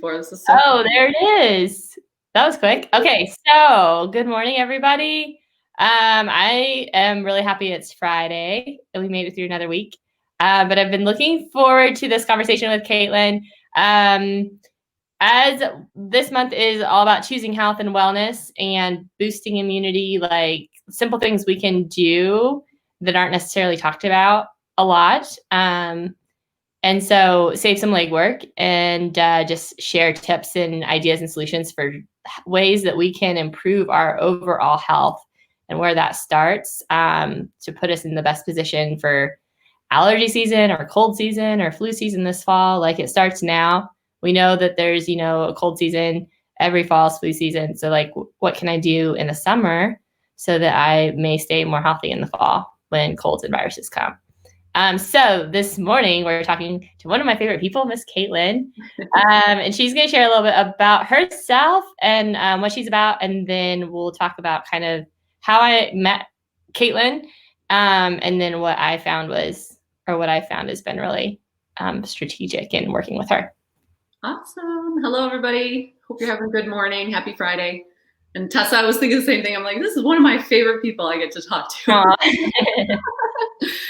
for. This is so Oh, there it is. That was quick. Okay, so good morning, everybody. I am really happy it's Friday and we made it through another week. But I've been looking forward to this conversation with Caitlin. As this month is all about choosing health and wellness and boosting immunity, like simple things we can do that aren't necessarily talked about a lot. And so save some legwork and just share tips and ideas and solutions for ways that we can improve our overall health and where that starts to put us in the best position for allergy season or cold season or flu season this fall. Like it starts now. We know that there's, a cold season every fall is flu season. So like what can I do in the summer so that I may stay more healthy in the fall when colds and viruses come? So this morning we're talking to one of my favorite people, Miss Caitlin, and she's going to share a little bit about herself and what she's about, and then we'll talk about kind of how I met Caitlin, and then what I found has been really strategic in working with her. awesome. Hello, everybody. Hope you're having a good morning. Happy Friday. And Tessa, I was thinking the same thing. I'm like, this is one of my favorite people I get to talk to.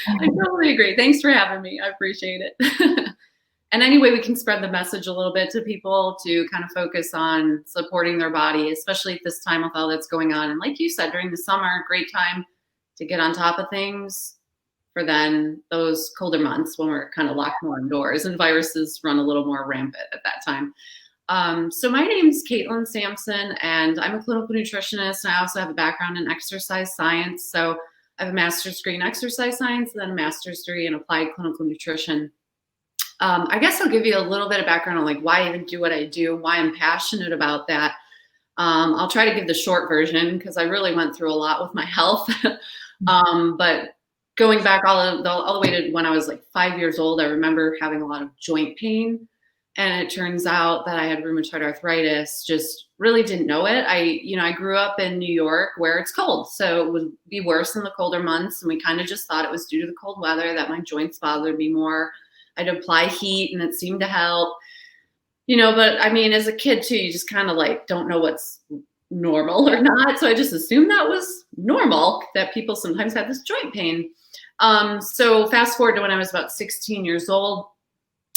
I totally agree. Thanks for having me. I appreciate it. And anyway, we can spread the message a little bit to people to kind of focus on supporting their body, especially at this time with all that's going on. And like you said, during the summer, great time to get on top of things for then those colder months when we're kind of locked more indoors and viruses run a little more rampant at that time. So my name is Caitlin Sampson, and I'm a clinical nutritionist. And I also have a background in exercise science. So I have a master's degree in exercise science and then a master's degree in applied clinical nutrition. I guess I'll give you a little bit of background on like why I even do what I do, why I'm passionate about that. I'll try to give the short version because I really went through a lot with my health. But going back all the way to when I was like 5 years old, I remember having a lot of joint pain. And it turns out that I had rheumatoid arthritis, just really didn't know it. I grew up in New York where it's cold, so it would be worse in the colder months. And we kind of just thought it was due to the cold weather that my joints bothered me more. I'd apply heat and it seemed to help, but I mean, as a kid too, you just kind of like don't know what's normal or not. So I just assumed that was normal, that people sometimes had this joint pain. So fast forward to when I was about 16 years old,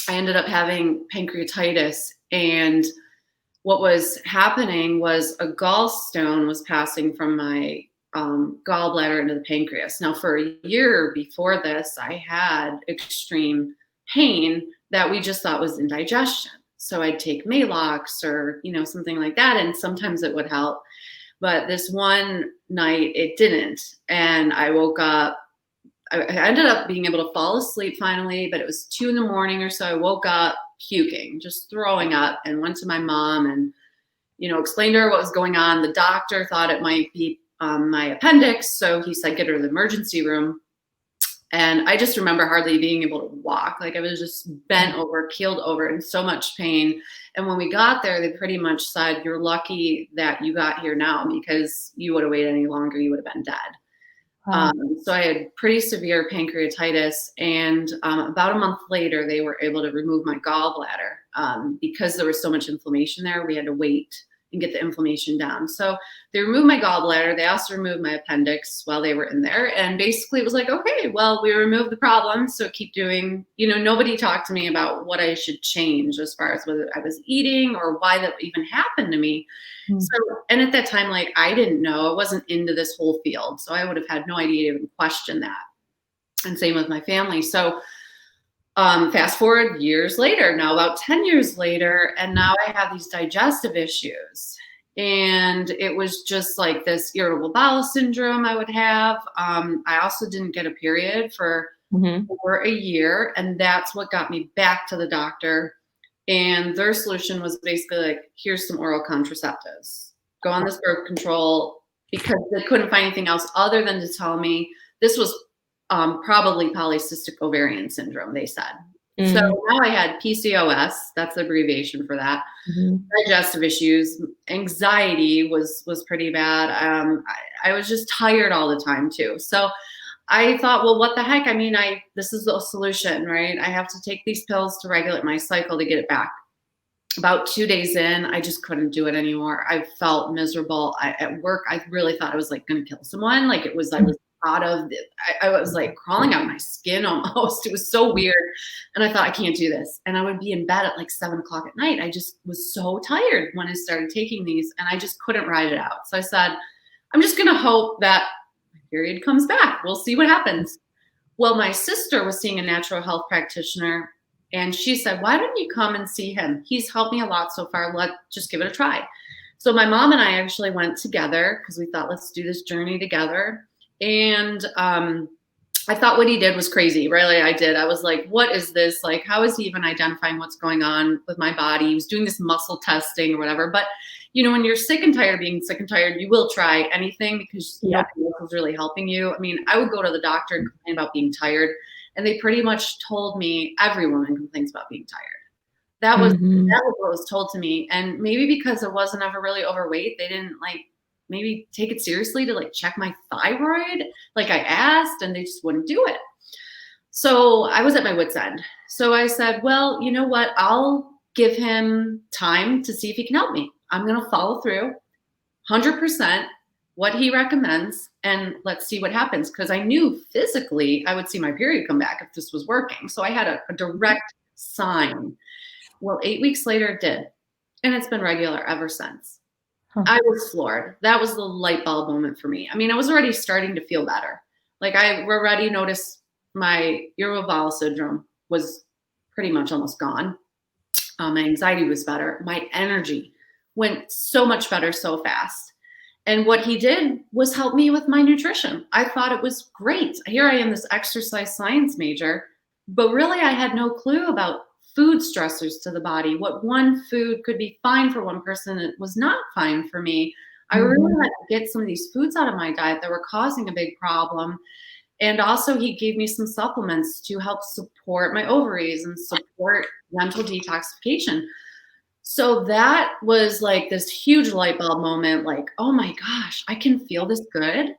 I ended up having pancreatitis, and what was happening was a gallstone was passing from my gallbladder into the pancreas. Now, for a year before this, I had extreme pain that we just thought was indigestion. So I'd take Maalox or, something like that, and sometimes it would help. But this one night it didn't, and I woke up. I ended up being able to fall asleep finally, but it was 2 a.m. or so. I woke up puking, just throwing up, and went to my mom and, explained to her what was going on. The doctor thought it might be my appendix. So he said, get her to the emergency room. And I just remember hardly being able to walk. Like I was just bent over, keeled over, in so much pain. And when we got there, they pretty much said, you're lucky that you got here now, because you would have waited any longer, you would have been dead. So I had pretty severe pancreatitis, and about a month later, they were able to remove my gallbladder because there was so much inflammation there. We had to wait and get the inflammation down. So they removed my gallbladder. They also removed my appendix while they were in there. And basically it was like, okay, well, we removed the problem. So keep doing, nobody talked to me about what I should change as far as whether I was eating or why that even happened to me. Mm-hmm. So, and at that time, like, I didn't know, I wasn't into this whole field. So I would have had no idea to even question that. And same with my family. So fast forward years later, now about 10 years later, and now I have these digestive issues. And it was just like this irritable bowel syndrome I would have. I also didn't get a period for over a year. And that's what got me back to the doctor. And their solution was basically like, here's some oral contraceptives. Go on this birth control, because they couldn't find anything else other than to tell me this was probably polycystic ovarian syndrome, they said. Mm-hmm. So now I had PCOS, that's the abbreviation for that, digestive issues, anxiety was pretty bad. I was just tired all the time too. So I thought, well, what the heck? I mean, this is the solution, right? I have to take these pills to regulate my cycle to get it back. about 2 days in, I just couldn't do it anymore. I felt miserable. At work, I really thought I was like going to kill someone. Like I was out of it. I was like crawling out of my skin almost. It was so weird. And I thought, I can't do this. And I would be in bed at like 7 o'clock at night. I just was so tired when I started taking these, and I just couldn't ride it out. So I said, I'm just going to hope that my period comes back. We'll see what happens. Well, my sister was seeing a natural health practitioner, and she said, why don't you come and see him? He's helped me a lot so far. Just give it a try. So my mom and I actually went together because we thought, let's do this journey together. And I thought what he did was crazy. Really, I did. I was like, what is this? Like, how is he even identifying what's going on with my body? He was doing this muscle testing or whatever. But, when you're sick and tired of being sick and tired, you will try anything because nobody else is really helping you. I mean, I would go to the doctor and complain about being tired, and they pretty much told me every woman complains about being tired. That was what was told to me. And maybe because I wasn't ever really overweight, they didn't maybe take it seriously to check my thyroid like I asked, and they just wouldn't do it. So I was at my wit's end. So I said, well, you know what? I'll give him time to see if he can help me. I'm going to follow through 100% what he recommends, and let's see what happens. Because I knew physically I would see my period come back if this was working. So I had a direct sign. Well, 8 weeks later it did. And it's been regular ever since. Huh. I was floored. That was the light bulb moment for me. I mean, I was already starting to feel better. I already noticed my irritable bowel syndrome was pretty much almost gone. My anxiety was better. My energy went so much better so fast. And what he did was help me with my nutrition. I thought it was great. Here I am, this exercise science major, but really I had no clue about food stressors to the body, what one food could be fine for one person that was not fine for me. I really had to get some of these foods out of my diet that were causing a big problem. And also he gave me some supplements to help support my ovaries and support mental detoxification. So that was this huge light bulb moment, oh my gosh, I can feel this good.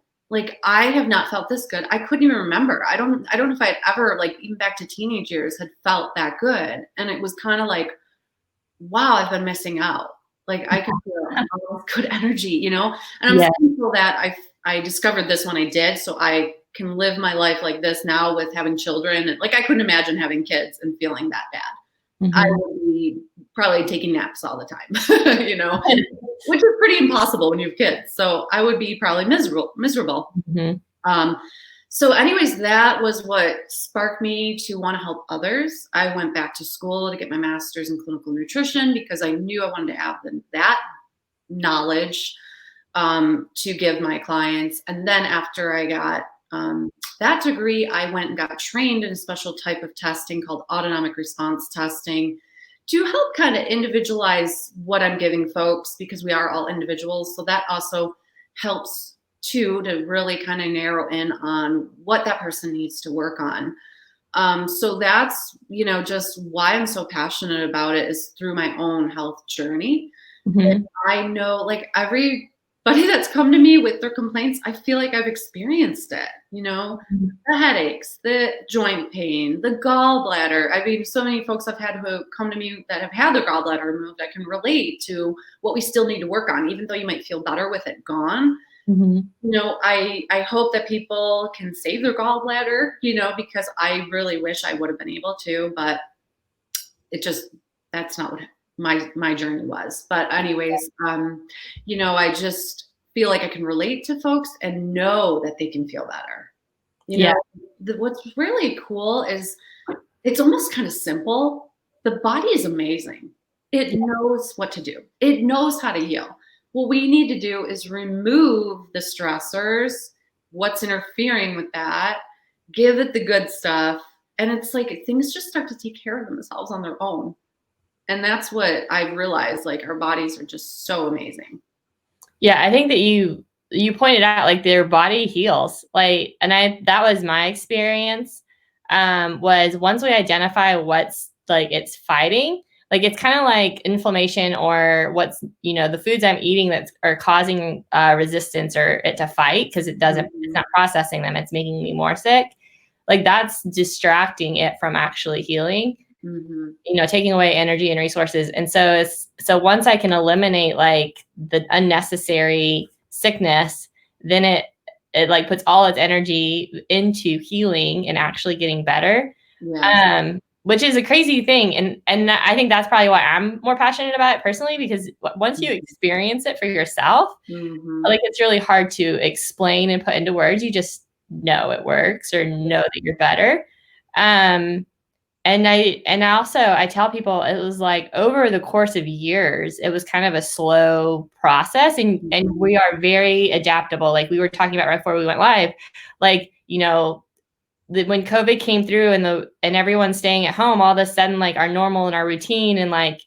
I have not felt this good. I couldn't even remember. I don't know if I'd ever, even back to teenage years, had felt that good. And it was kind of wow, I've been missing out. I could feel all good energy, And I'm thankful that I discovered this when I did, so I can live my life like this now with having children. And I couldn't imagine having kids and feeling that bad. I would be probably taking naps all the time, which is pretty impossible when you have kids. So I would be probably miserable. So anyways, that was what sparked me to want to help others. I went back to school to get my master's in clinical nutrition because I knew I wanted to have that knowledge to give my clients. And then after I got that degree, I went and got trained in a special type of testing called autonomic response testing to help kind of individualize what I'm giving folks, because we are all individuals. So that also helps too, to really kind of narrow in on what that person needs to work on. So that's, just why I'm so passionate about it, is through my own health journey. And I know everybody that's come to me with their complaints, I feel like I've experienced it, the headaches, the joint pain, the gallbladder. I mean, so many folks I've had who come to me that have had their gallbladder removed. I can relate to what we still need to work on, even though you might feel better with it gone. I hope that people can save their gallbladder, because I really wish I would have been able to, but that's not what my journey was. But anyways, I just feel like I can relate to folks and know that they can feel better. What's really cool is it's almost kind of simple. The body is amazing. It knows what to do. It knows how to heal. What we need to do is remove the stressors, what's interfering with that, give it the good stuff. And it's things just start to take care of themselves on their own. And that's what I've realized, our bodies are just so amazing. Yeah, I think that you pointed out, their body heals. That was my experience, was once we identify what's it's fighting, it's kind of like inflammation, or what's, the foods I'm eating that are causing resistance or it to fight, because it's not processing them. It's making me more sick. That's distracting it from actually healing. taking away energy and resources. And so once I can eliminate like the unnecessary sickness, then it like puts all its energy into healing and actually getting better. Yes. Which is a crazy thing. And I think that's probably why I'm more passionate about it personally, because once you experience it for yourself, like it's really hard to explain and put into words. You just know it works or know that you're better. And I tell people it was like over the course of years, it was kind of a slow process, and we are very adaptable. Like we were talking about right before we went live, like, when COVID came through and everyone's staying at home, all of a sudden like our normal and our routine and like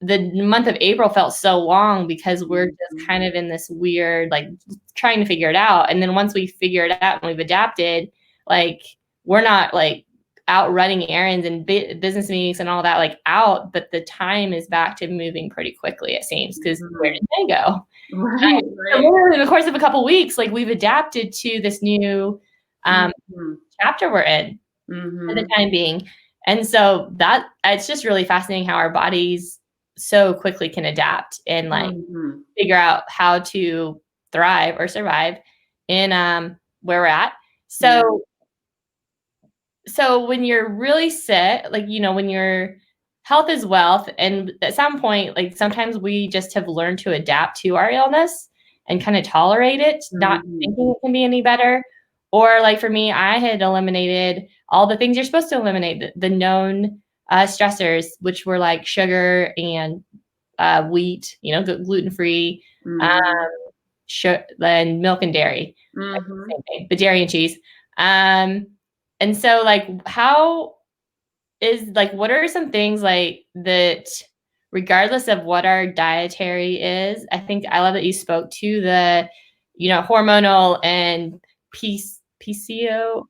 the month of April felt so long because we're just kind of in this weird, like trying to figure it out. And then once we figure it out and we've adapted, like we're not like out running errands and business meetings and all that like out, but the time is back to moving pretty quickly, it seems, because where did they go? Right. So in the course of a couple of weeks, like we've adapted to this new chapter we're in for the time being. And so that it's just really fascinating how our bodies so quickly can adapt and like figure out how to thrive or survive in where we're at. So when you're really sick, like, when your health is wealth, and at some point, like sometimes we just have learned to adapt to our illness and kind of tolerate it, not thinking it can be any better. Or like for me, I had eliminated all the things you're supposed to eliminate, the known stressors, which were like sugar and wheat, gluten-free, and milk and dairy, like the same thing, but dairy and cheese. And so like, what are some things like that, regardless of what our dietary is? I think I love that you spoke to the, hormonal and PCOS.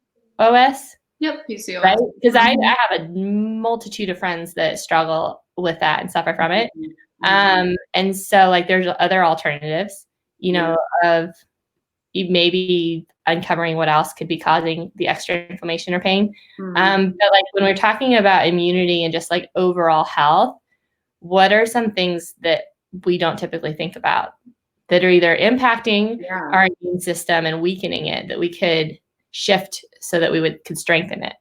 Yep, PCOS. Right? Because I have a multitude of friends that struggle with that and suffer from it. And so like there's other alternatives, of maybe uncovering what else could be causing the extra inflammation or pain. But like when we're talking about immunity and just like overall health, what are some things that we don't typically think about that are either impacting our immune system and weakening it, that we could shift so that could strengthen it?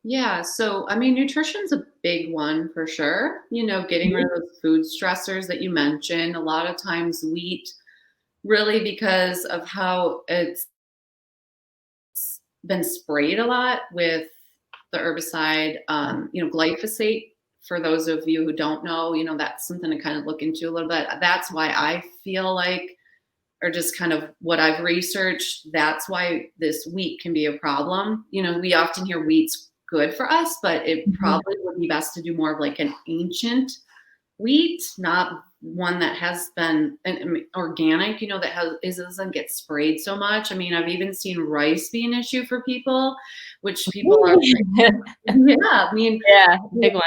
Yeah. So, I mean, nutrition's a big one for sure. Getting rid of those food stressors that you mentioned. A lot of times wheat, really because of how it's been sprayed a lot with the herbicide, glyphosate. For those of you who don't know, that's something to kind of look into a little bit. That's why I feel like, or just kind of what I've researched, that's why this wheat can be a problem. We often hear wheat's good for us, but it probably would be best to do more of like an ancient wheat, not one that has been organic, that doesn't get sprayed so much. I mean, I've even seen rice be an issue for people, which people are like, big one.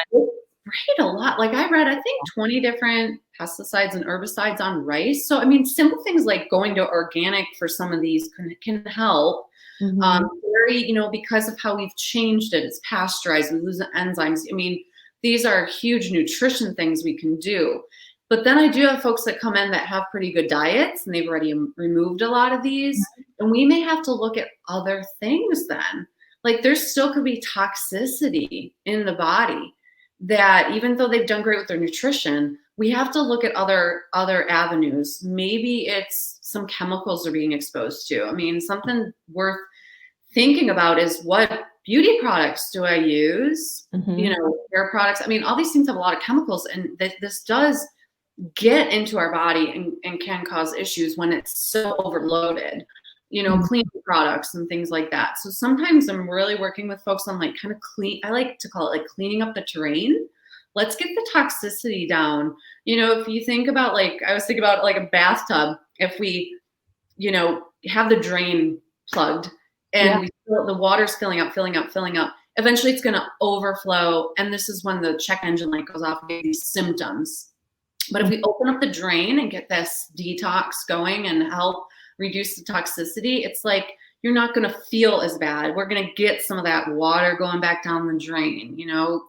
Sprayed a lot. Like I read, I think 20 different pesticides and herbicides on rice. So, I mean, simple things like going to organic for some of these can help. Because of how we've changed it, it's pasteurized, we lose the enzymes. I mean, these are huge nutrition things we can do. But then I do have folks that come in that have pretty good diets and they've already removed a lot of these. And we may have to look at other things then. Like there still could be toxicity in the body that even though they've done great with their nutrition, we have to look at other avenues. Maybe it's some chemicals they're being exposed to. I mean, something worth thinking about is what beauty products do I use? Hair products. I mean, all these things have a lot of chemicals, and this does get into our body and can cause issues when it's so overloaded. Cleaning products and things like that. So sometimes I'm really working with folks on like kind of I like to call it like cleaning up the terrain. Let's get the toxicity down. If you think about I was thinking about like a bathtub, if we, have the drain plugged and the water's filling up, eventually it's going to overflow. And this is when the check engine light goes off, these symptoms. But if we open up the drain and get this detox going and help reduce the toxicity, it's like you're not going to feel as bad. We're going to get some of that water going back down the drain,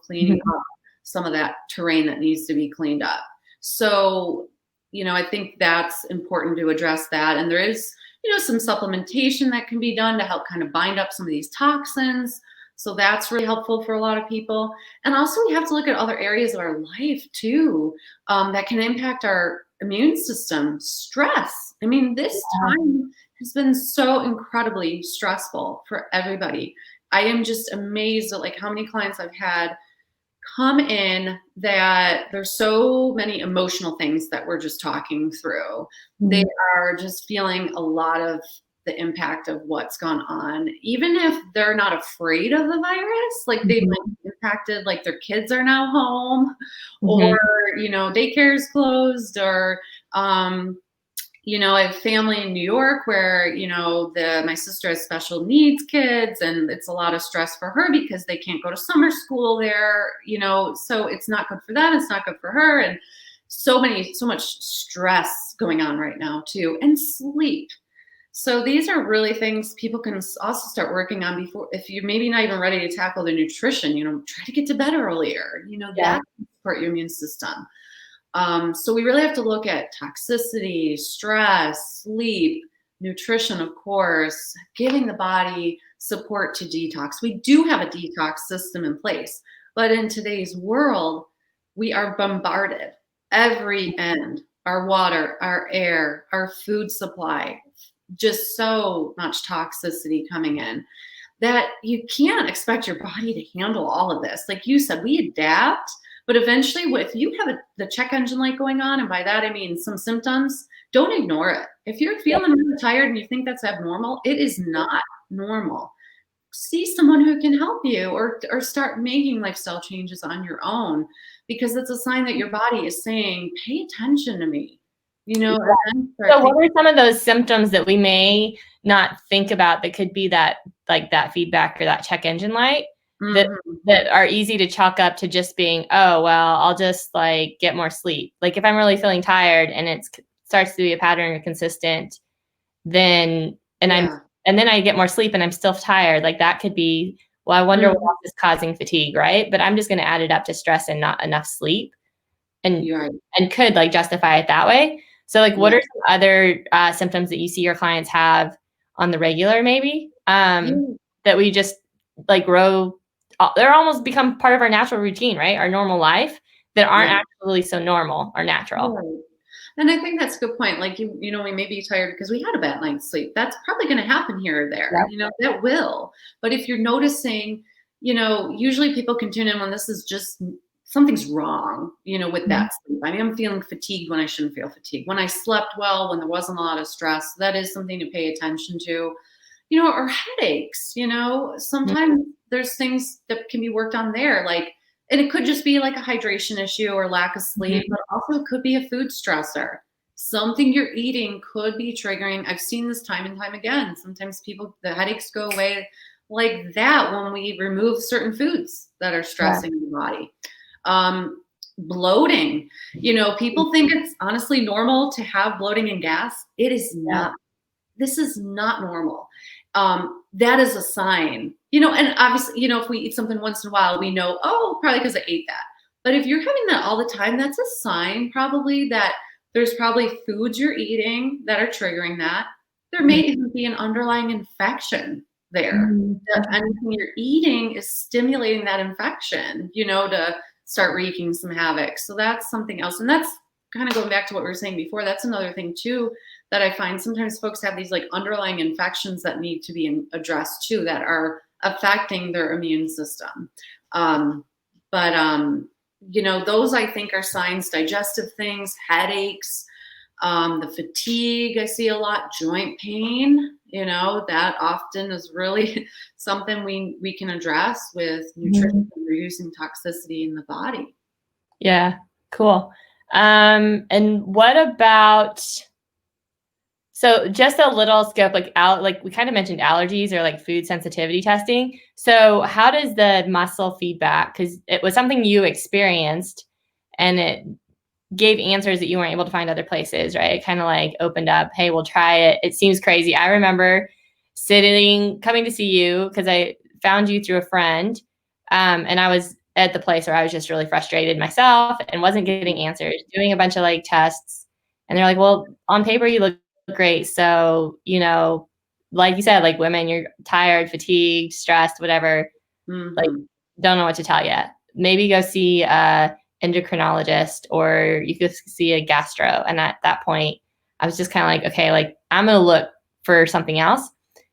cleaning Mhm. up some of that terrain that needs to be cleaned up. So, I think that's important to address that. And there is, some supplementation that can be done to help kind of bind up some of these toxins. So that's really helpful for a lot of people. And also, we have to look at other areas of our life too, that can impact our immune system. Stress. I mean, this time has been so incredibly stressful for everybody. I am just amazed at like how many clients I've had come in that there's so many emotional things that we're just talking through. They Mhm. are just feeling a lot of the impact of what's gone on, even if they're not afraid of the virus. Like they Mhm. might be impacted, like their kids are now home, Mhm. or daycare is closed, or I have family in New York where, my sister has special needs kids, and it's a lot of stress for her because they can't go to summer school there, so it's not good for them. It's not good for her. And so much stress going on right now too, and sleep. So these are really things people can also start working on before, if you're maybe not even ready to tackle the nutrition, try to get to bed earlier, Yeah. that can support your immune system. So we really have to look at toxicity, stress, sleep, nutrition, of course, giving the body support to detox. We do have a detox system in place, but in today's world, we are bombarded every end, our water, our air, our food supply, just so much toxicity coming in that you can't expect your body to handle all of this. Like you said, we adapt, but eventually, if you have the check engine light going on, and by that I mean some symptoms, don't ignore it. If you're Yeah. feeling really tired and you think that's abnormal, it is not normal. See someone who can help you, or start making lifestyle changes on your own, because it's a sign that your body is saying, "Pay attention to me." And then So start what thinking. are some of those symptoms that we may not think about that could be that, like, that feedback or that check engine light that Mhm. that are easy to chalk up to just being, oh, well, I'll just like get more sleep. Like if I'm really feeling tired and it starts to be a pattern or consistent, then Yeah. and then I get more sleep and I'm still tired. Like that could be, well, I wonder what Mhm. else is causing fatigue, right? But I'm just going to add it up to stress and not enough sleep, and You're right. could like justify it that way. So like what Yeah. are some other symptoms that you see your clients have on the regular maybe, Yeah. that we just like grow, they're almost become part of our natural routine, right? Our normal life, that aren't Right. actually so normal or natural. Right. And I think that's a good point. Like we may be tired because we had a bad night's sleep. That's probably going to happen here or there. Yeah. That will. But if you're noticing, usually people can tune in when this is just something's wrong, with Mhm. that sleep. I mean, I'm feeling fatigued when I shouldn't feel fatigued. When I slept well, when there wasn't a lot of stress, that is something to pay attention to. Or headaches, sometimes there's things that can be worked on there, like, and it could just be like a hydration issue or lack of sleep, Mhm. but also it could be a food stressor. Something you're eating could be triggering. I've seen this time and time again. Sometimes the headaches go away like that when we remove certain foods that are Yeah. stressing the body. Bloating, people think it's honestly normal to have bloating and gas. It is Yeah. not. This is not normal. That is a sign, and obviously, if we eat something once in a while, we know, oh, probably because I ate that. But if you're having that all the time, that's a sign probably that there's probably foods you're eating that are triggering that. There may Mhm. even be an underlying infection there. Mhm. That anything you're eating is stimulating that infection, to start wreaking some havoc. So that's something else. And that's kind of going back to what we were saying before. That's another thing too that I find sometimes folks have these like underlying infections that need to be addressed too, that are affecting their immune system. Um, but those I think are signs, digestive things, headaches, the fatigue I see a lot, joint pain, that often is really something we can address with nutrition Mhm. and reducing toxicity in the body. Yeah, cool. And what about, so just a little scope, like like we kind of mentioned allergies or like food sensitivity testing. So how does the muscle feedback, because it was something you experienced and it gave answers that you weren't able to find other places, right? It kind of like opened up, hey, we'll try it. It seems crazy. I remember coming to see you because I found you through a friend. And I was at the place where I was just really frustrated myself and wasn't getting answers, doing a bunch of like tests. And they're like, well, on paper, you look great. So, like you said, like women, you're tired, fatigued, stressed, whatever. Like, don't know what to tell you. Maybe go see a endocrinologist, or you could see a gastro. And at that point, I was just kind of like, okay, like I'm going to look for something else.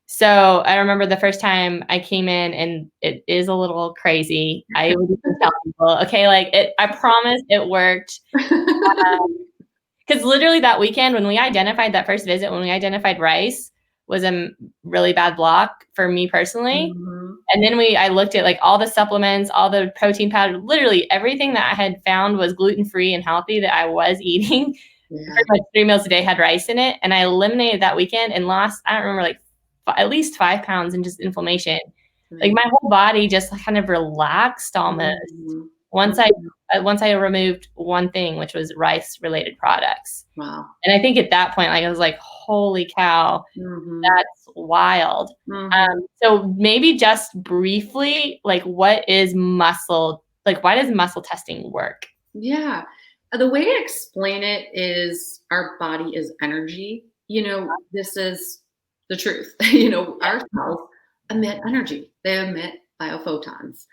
So I remember the first time I came in, and it is a little crazy. I would even tell people, okay, like I promise it worked. Because literally that weekend when we identified that first visit, when we identified rice was a really bad block for me personally. And then I looked at like all the supplements, all the protein powder, literally everything that I had found was gluten-free and healthy that I was eating. Pretty much 3 meals a day had rice in it. And I eliminated that weekend and lost, I don't remember, like at least 5 pounds in just inflammation. Like my whole body just kind of relaxed almost once I removed one thing, which was rice related products. Wow. And I think at that point, like I was like, holy cow, that's wild. So maybe just briefly, like why does muscle testing work? Yeah. The way to explain it is our body is energy. This is the truth. Our cells emit energy. They emit biophotons.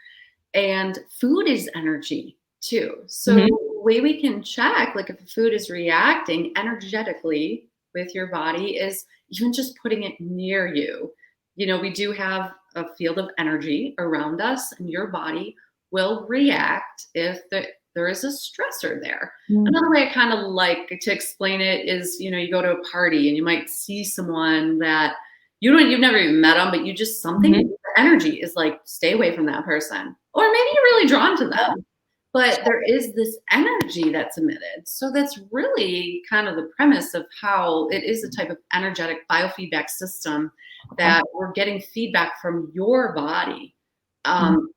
And food is energy too. So the way we can check, like if a food is reacting energetically with your body, is even just putting it near you. We do have a field of energy around us, and your body will react if there is a stressor there. Another way I kind of like to explain it is, you go to a party and you might see someone that you've never even met them, but you just the energy is like, stay away from that person. Or maybe you're really drawn to them, but there is this energy that's emitted. So that's really kind of the premise of how it is a type of energetic biofeedback system that we're getting feedback from your body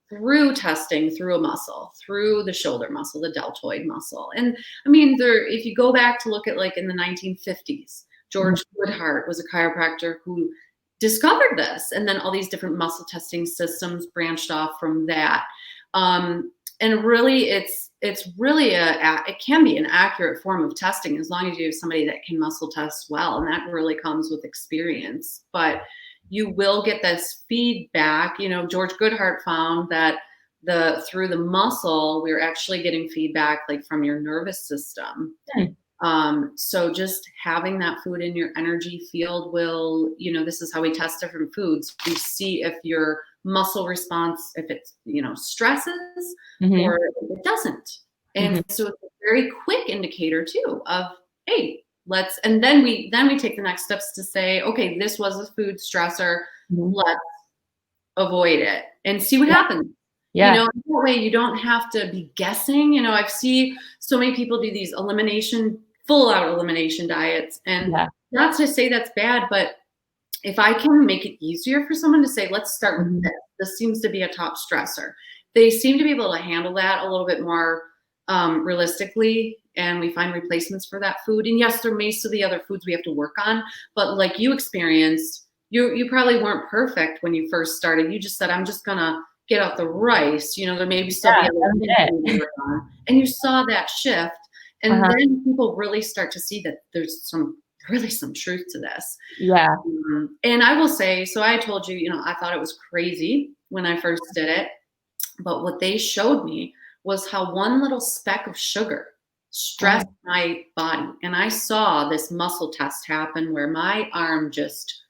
through testing, through a muscle, through the shoulder muscle, the deltoid muscle. And I mean, if you go back to look at like in the 1950s, George Goodhart was a chiropractor who discovered this, and then all these different muscle testing systems branched off from that. And really, it's really it can be an accurate form of testing as long as you have somebody that can muscle test well, and that really comes with experience. But you will get this feedback. George Goodhart found that through the muscle, we're actually getting feedback like from your nervous system. So just having that food in your energy field will, this is how we test different foods. We see if your muscle response, if it, stresses or if it doesn't. And so it's a very quick indicator too of, hey, and then we take the next steps to say, okay, this was a food stressor. Let's avoid it and see what happens. That way you don't have to be guessing. I've seen so many people do these full out elimination diets, and not to say that's bad, but if I can make it easier for someone to say, let's start with this. This seems to be a top stressor. They seem to be able to handle that a little bit more realistically, and we find replacements for that food. And yes, there may still be other foods we have to work on, but like you experienced, you probably weren't perfect when you first started. You just said, I'm just gonna get out the rice. There may be still be other things to work on. And you saw that shift. And then people really start to see that there's some truth to this. And I will say, so I told you, I thought it was crazy when I first did it, but what they showed me was how one little speck of sugar stressed my body. And I saw this muscle test happen where my arm just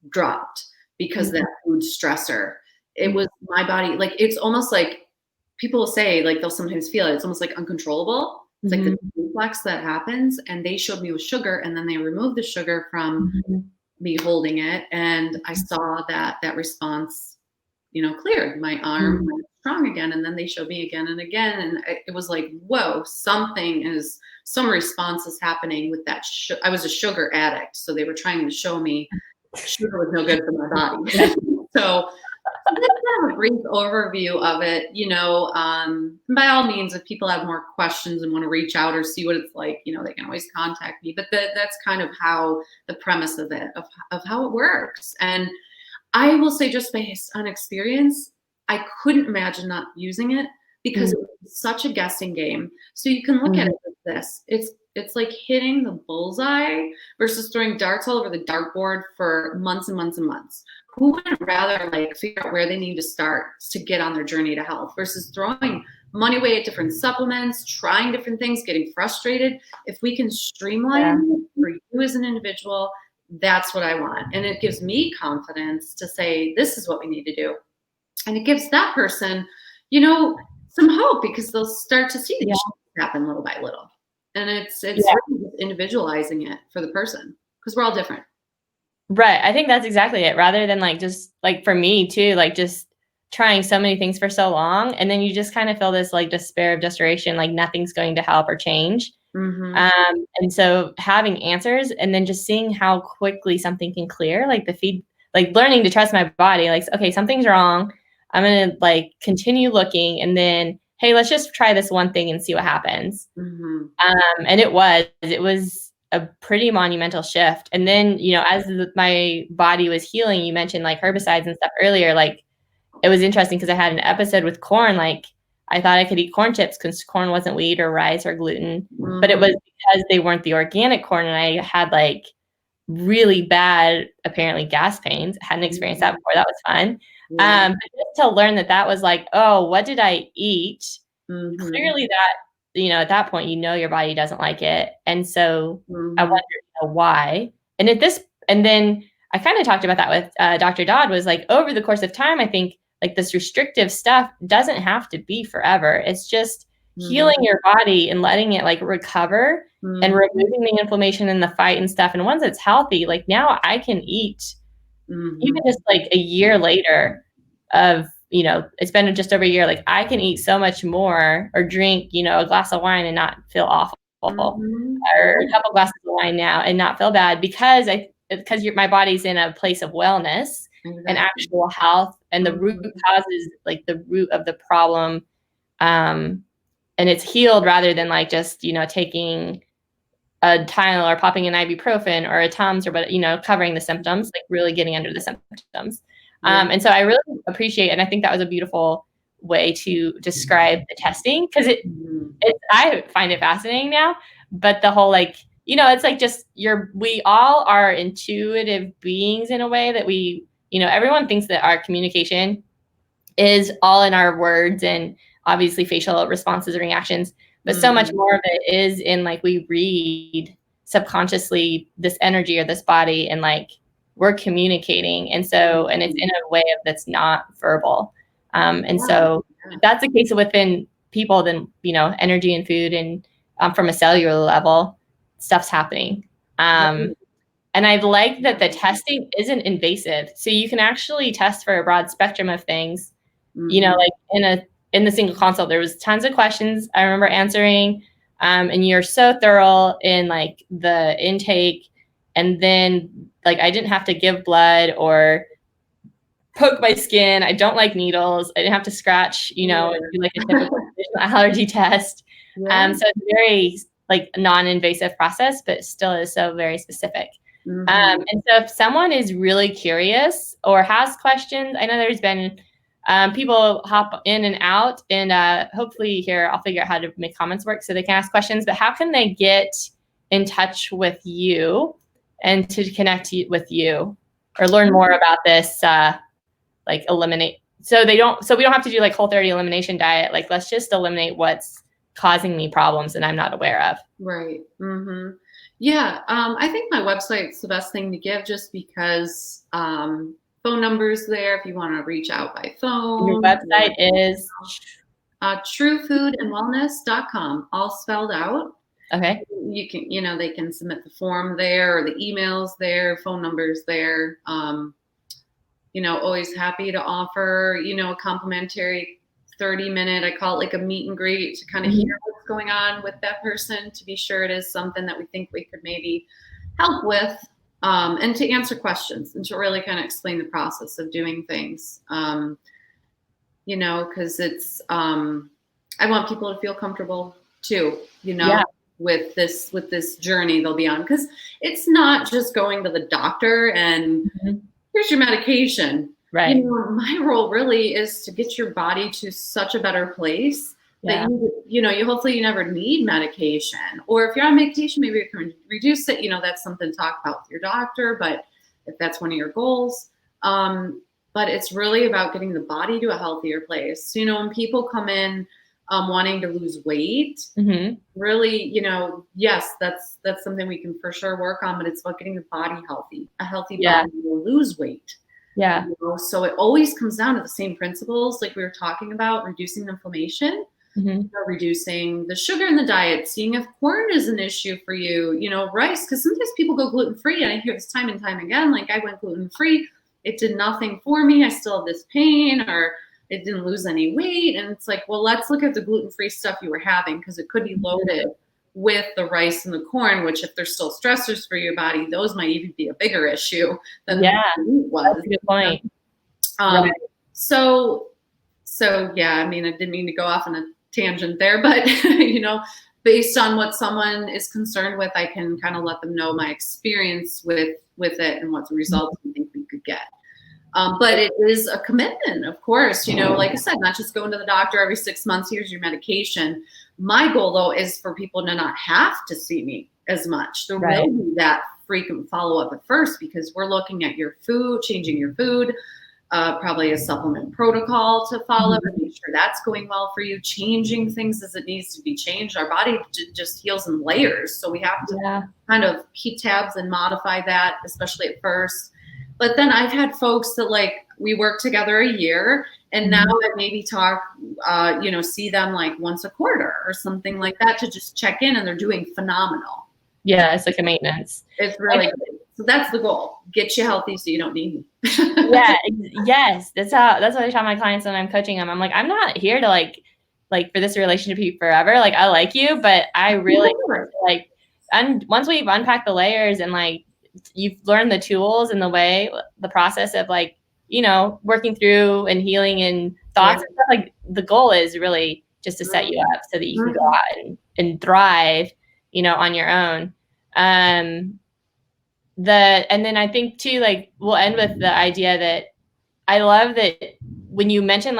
dropped because of that food stressor. It was my body, like, it's almost like people will say, like, they'll sometimes feel it. It's almost like uncontrollable. It's like the reflex that happens. And they showed me with sugar, and then they removed the sugar from me holding it. And I saw that response, cleared. My arm went strong again. And then they showed me again and again. And it was like, whoa, some response is happening with that. I was a sugar addict. So they were trying to show me sugar was no good for my body. So that's kind of a brief overview of it, by all means, if people have more questions and want to reach out or see what it's like, they can always contact me. But that's kind of how the premise of it, of how it works. And I will say, just based on experience, I couldn't imagine not using it because it was such a guessing game. So you can look at it like this. It's like hitting the bullseye versus throwing darts all over the dartboard for months and months and months. Who would rather like figure out where they need to start to get on their journey to health versus throwing money away at different supplements, trying different things, getting frustrated? If we can streamline it for you as an individual, that's what I want. And it gives me confidence to say, this is what we need to do. And it gives that person, you know, some hope because they'll start to see these happen little by little. And it's really just individualizing it for the person because we're all different. Right. I think that's exactly it. Rather than like, just like for me too, like just trying so many things for so long. And then you just kind of feel this like despair of desperation, like nothing's going to help or change. And so having answers and then just seeing how quickly something can clear, like like learning to trust my body, like, okay, something's wrong. I'm going to like continue looking and then, hey, let's just try this one thing and see what happens. And it was a pretty monumental shift. And then, you know, as my body was healing, you mentioned like herbicides and stuff earlier, like it was interesting because I had an episode with corn, like I thought I could eat corn chips because corn wasn't wheat or rice or gluten, but it was because they weren't the organic corn. And I had like really bad, apparently gas pains. I hadn't experienced that before. That was fun. But just to learn that was like, oh, what did I eat? Clearly that, you know, at that point, you know, your body doesn't like it. And so I wondered, you know, why. And then I kind of talked about that with Dr. Dodd, was like over the course of time, I think like this restrictive stuff doesn't have to be forever. It's just healing your body and letting it like recover and removing the inflammation and the fight and stuff. And once it's healthy, like now I can eat even just like a year later of, you know, it's been just over a year, like I can eat so much more or drink, you know, a glass of wine and not feel awful or a couple glasses of wine now and not feel bad because my body's in a place of wellness and actual health and the root causes, like the root of the problem. And it's healed rather than like just, you know, taking a Tylenol or popping an ibuprofen or a Tums or, but, you know, covering the symptoms, like really getting under the symptoms. And so I really appreciate, and I think that was a beautiful way to describe the testing because I find it fascinating now, but the whole, like, you know, it's like just we all are intuitive beings in a way that we, you know, everyone thinks that our communication is all in our words and obviously facial responses and reactions, but so much more of it is in like we read subconsciously this energy or this body and like we're communicating. And so, and it's in a way that's not verbal. And so if that's the case within people, then, you know, energy and food and from a cellular level, stuff's happening. And I like that the testing isn't invasive. So you can actually test for a broad spectrum of things, you know, like in the single consult, there was tons of questions I remember answering. And you're so thorough in like the intake. And then like, I didn't have to give blood or poke my skin. I don't like needles. I didn't have to scratch, you know, do like a typical allergy test. So it's very like non-invasive process, but still is so very specific. And so if someone is really curious or has questions, I know there's been people hop in and out, and hopefully here I'll figure out how to make comments work so they can ask questions, but how can they get in touch with you and to connect with you or learn more about this, like eliminate, so we don't have to do like Whole30 elimination diet. Like, let's just eliminate what's causing me problems and I'm not aware of. Right. Yeah. I think my website's the best thing to give just because phone numbers there if you want to reach out by phone. Your website is truefoodandwellness.com, all spelled out. Okay. You can, you know, they can submit the form there or the emails there, phone numbers there. You know, always happy to offer, you know, a complimentary 30-minute, I call it like a meet and greet to kind of hear what's going on with that person, to be sure it is something that we think we could maybe help with, and to answer questions and to really kind of explain the process of doing things. You know, because it's, I want people to feel comfortable too, you know, with this journey they'll be on, because it's not just going to the doctor and here's your medication. Right. My role really is to get your body to such a better place that you hopefully you never need medication. Or if you're on medication, maybe you can reduce it. That's something to talk about with your doctor, but if that's one of your goals. But it's really about getting the body to a healthier place. When people come in wanting to lose weight, really, yes, that's something we can for sure work on, but it's about getting the body healthy. A healthy body will lose weight. Yeah. So it always comes down to the same principles, like we were talking about, reducing inflammation, reducing the sugar in the diet, seeing if corn is an issue for you, rice, because sometimes people go gluten-free, and I hear this time and time again, like I went gluten-free, it did nothing for me, I still have this pain, or it didn't lose any weight. And it's like, well, let's look at the gluten-free stuff you were having, because it could be loaded with the rice and the corn, which if they're still stressors for your body, those might even be a bigger issue than the meat was. That's a good point. Right. So yeah, I mean, I didn't mean to go off on a tangent there, but based on what someone is concerned with, I can kind of let them know my experience with it and what the results we think we could get. But it is a commitment, of course, like I said, not just going to the doctor every 6 months, here's your medication. My goal, though, is for people to not have to see me as much. There will be that frequent follow-up at first, because we're looking at your food, changing your food, probably a supplement protocol to follow and make sure that's going well for you, changing things as it needs to be changed. Our body just heals in layers, so we have to kind of keep tabs and modify that, especially at first. But then I've had folks that we work together a year, and now I maybe talk, see them like once a quarter or something like that to just check in, and they're doing phenomenal. Yeah, it's like a maintenance. It's really good. So that's the goal. Get you healthy so you don't need me. Yes. That's what I tell my clients when I'm coaching them. I'm like, I'm not here to like for this relationship to be forever. Like, I like you, but I really and once we've unpacked the layers and you've learned the tools and the process of working through and healing and thoughts and stuff, the goal is really just to set you up so that you can go out and thrive, on your own. And then I think too, we'll end with the idea that I love that when you mention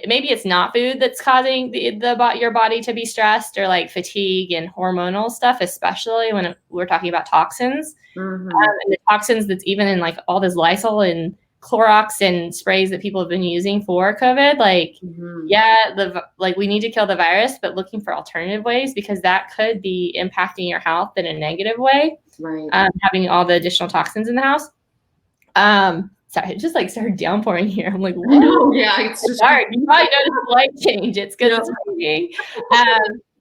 maybe it's not food that's causing your body to be stressed, or fatigue and hormonal stuff, especially when we're talking about toxins. And the toxins that's even in all this Lysol and Clorox and sprays that people have been using for COVID. We need to kill the virus, but looking for alternative ways, because that could be impacting your health in a negative way. Right. Having all the additional toxins in the house. Sorry, it just started downpouring here. I'm like, what? I know, yeah, it's just hard. You might notice the light change. It's because it's raining.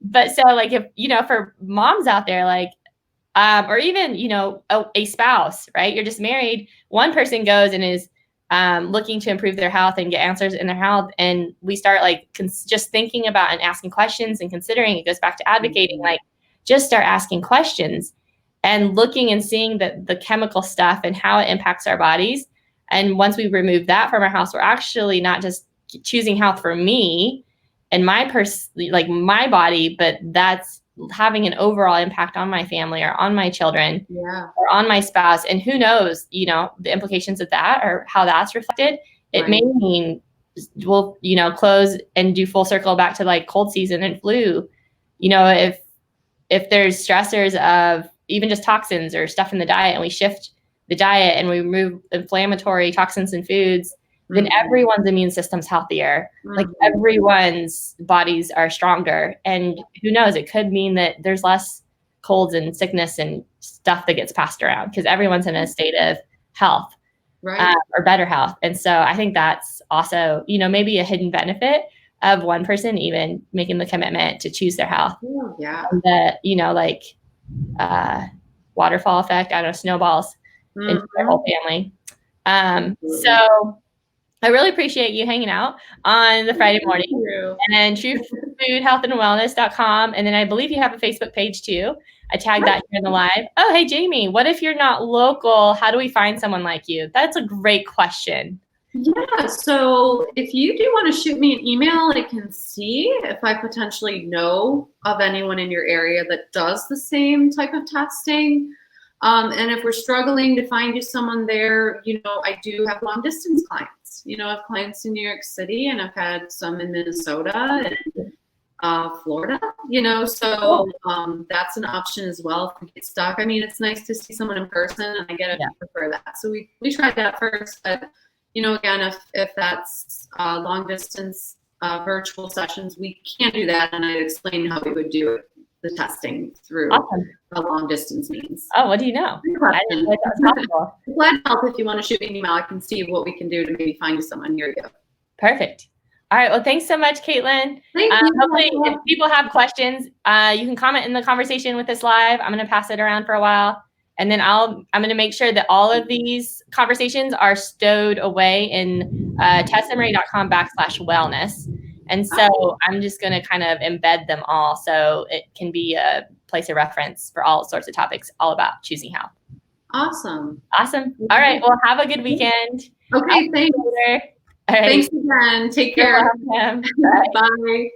But so if for moms out there, or even a spouse, right? You're just married. One person goes and is looking to improve their health and get answers in their health, and we start just thinking about and asking questions and considering. It goes back to advocating. Just start asking questions and looking and seeing the chemical stuff and how it impacts our bodies. And once we remove that from our house, we're actually not just choosing health for me and my my body, but that's having an overall impact on my family or on my children or on my spouse. And who knows, the implications of that or how that's reflected. It may mean we'll, close and do full circle back to cold season and flu. If there's stressors of even just toxins or stuff in the diet, and we shift the diet and we remove inflammatory toxins in foods, then everyone's immune system's healthier. Everyone's bodies are stronger. And who knows, it could mean that there's less colds and sickness and stuff that gets passed around, because everyone's in a state of health, or better health. And so I think that's also, maybe a hidden benefit of one person even making the commitment to choose their health. And the, waterfall effect, I don't know, snowballs into their whole family. So I really appreciate you hanging out on the Friday morning. And truefoodhealthandwellness.com. And then I believe you have a Facebook page too. I tagged that here in the live. Oh, hey, Jamie, what if you're not local? How do we find someone like you? That's a great question. Yeah, so if you do want to shoot me an email, I can see if I potentially know of anyone in your area that does the same type of testing. And if we're struggling to find you someone there, I do have long distance clients. I have clients in New York City, and I've had some in Minnesota and Florida, so that's an option as well if we get stuck. I mean, it's nice to see someone in person, and I get it, we prefer that. So we tried that first, but again, if that's long distance virtual sessions, we can do that, and I explained how we would do it, the testing through a long distance means. Oh, what do you know? I didn't know that was possible. Glad to help. If you want to shoot me an email, I can see what we can do to maybe find you someone. Here you go. Perfect. All right. Well, thanks so much, Caitlin. Thank you. Hopefully, if people have questions, you can comment in the conversation with us live. I'm going to pass it around for a while, and then I'm going to make sure that all of these conversations are stowed away in tessamarie.com/wellness. And so I'm just going to kind of embed them all so it can be a place of reference for all sorts of topics all about choosing health. Awesome. Awesome. All right. Well, have a good weekend. Okay. Thanks. All right. Thanks again. Take care. Bye. Bye.